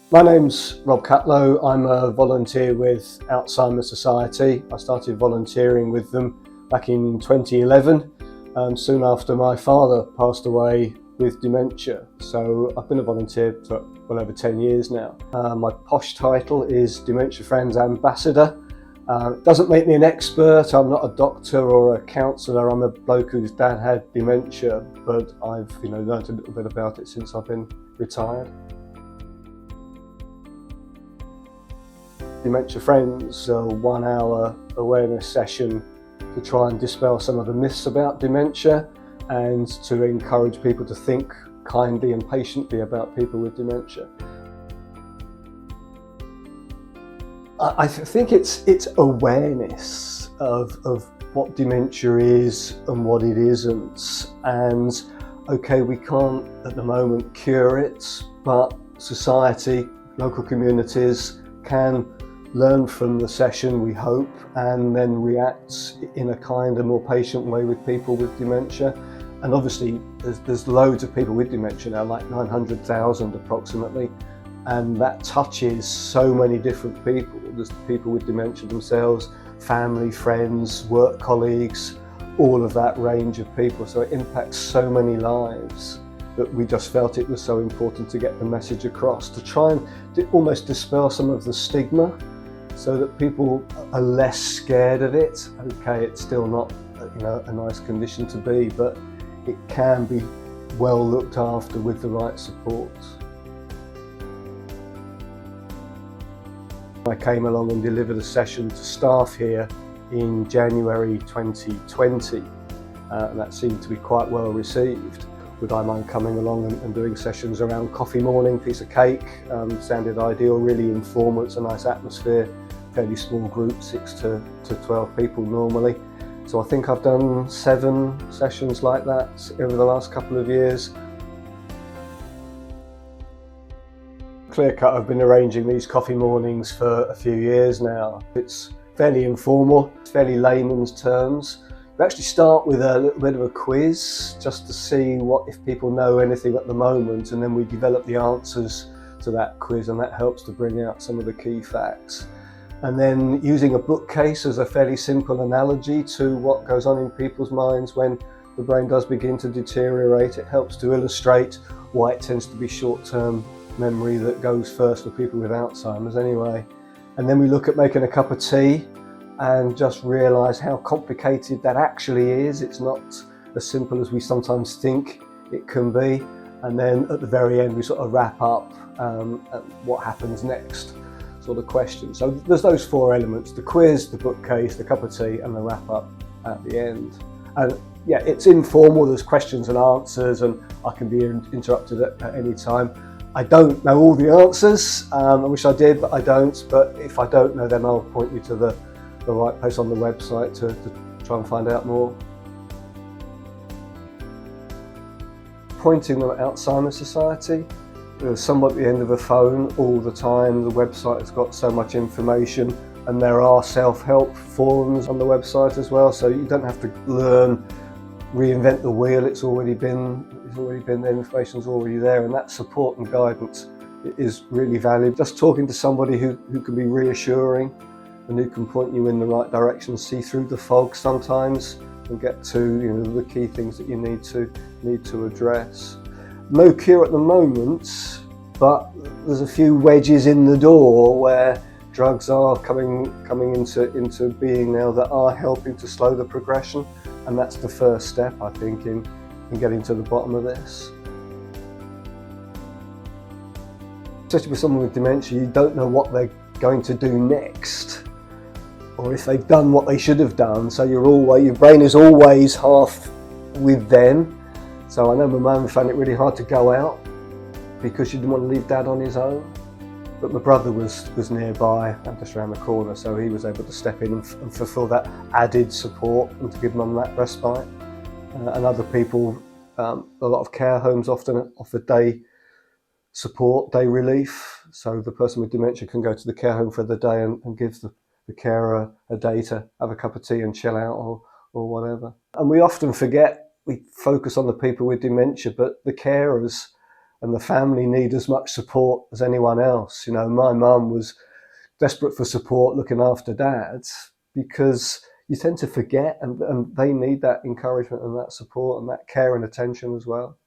My name's Rob Catlow. I'm a volunteer with Alzheimer's Society. I started volunteering with them back in 2011, soon after my father passed away with dementia. So I've been a volunteer for well over 10 years now. My posh title is Dementia Friends Ambassador. It doesn't make me an expert. I'm not a doctor or a counsellor. I'm a bloke whose dad had dementia, but I've learned a little bit about it since I've been retired. Dementia Friends, a 1 hour awareness session to try and dispel some of the myths about dementia and to encourage people to think kindly and patiently about people with dementia. I think it's awareness of what dementia is and what it isn't. And okay, we can't at the moment cure it, but society, local communities can learn from the session, we hope, and then react in a kinder, more patient way with people with dementia. And obviously there's loads of people with dementia now, like 900,000 approximately, and that touches so many different people. There's people with dementia themselves, family, friends, work colleagues, all of that range of people. So it impacts so many lives that we just felt it was so important to get the message across, to try and almost dispel some of the stigma so that people are less scared of it. Okay, it's still not a nice condition to be, but it can be well looked after with the right support. I came along and delivered a session to staff here in January 2020, and that seemed to be quite well received. Would I mind coming along and doing sessions around coffee morning, piece of cake? Sounded ideal, really informal, it's a nice atmosphere, fairly small group, 6 to 12 people normally. So I think I've done 7 sessions like that over the last couple of years. Clear cut, I've been arranging these coffee mornings for a few years now. It's fairly informal, it's fairly layman's terms. We actually start with a little bit of a quiz just to see if people know anything at the moment, and then we develop the answers to that quiz, and that helps to bring out some of the key facts. And then using a bookcase as a fairly simple analogy to what goes on in people's minds when the brain does begin to deteriorate, it helps to illustrate why it tends to be short-term memory that goes first for people with Alzheimer's anyway. And then we look at making a cup of tea and just realise how complicated that actually is. It's not as simple as we sometimes think it can be. And then at the very end we sort of wrap up at what happens next sort of question. So there's those 4 elements: the quiz, the bookcase, the cup of tea, and the wrap up at the end. And yeah, it's informal, there's questions and answers, and I can be interrupted at any time. I don't know all the answers. I wish I did, but I don't. But if I don't know, then I'll point you to the right place on the website to try and find out more. Pointing them at Alzheimer's Society. There's someone at the end of a phone all the time. The website has got so much information, and there are self-help forums on the website as well, so you don't have to reinvent the wheel. It's already been the information's already there, and that support and guidance is really valuable. Just talking to somebody who can be reassuring and who can point you in the right direction, see through the fog sometimes, and get to the key things that you need to address. No cure at the moment, but there's a few wedges in the door where drugs are coming into being now that are helping to slow the progression, and that's the first step, I think, in getting to the bottom of this. Especially with someone with dementia, you don't know what they're going to do next, or if they've done what they should have done, so your brain is always half with them. So I know my mum found it really hard to go out because she didn't want to leave Dad on his own, but my brother was nearby and just around the corner, so he was able to step in and fulfil that added support and to give Mum that respite. And other people, a lot of care homes often offer day support, day relief, so the person with dementia can go to the care home for the day and give the carer a day to have a cup of tea and chill out or whatever. And we often forget, we focus on the people with dementia, but the carers and the family need as much support as anyone else. You know, my mum was desperate for support looking after dad, because you tend to forget, and they need that encouragement and that support and that care and attention as well.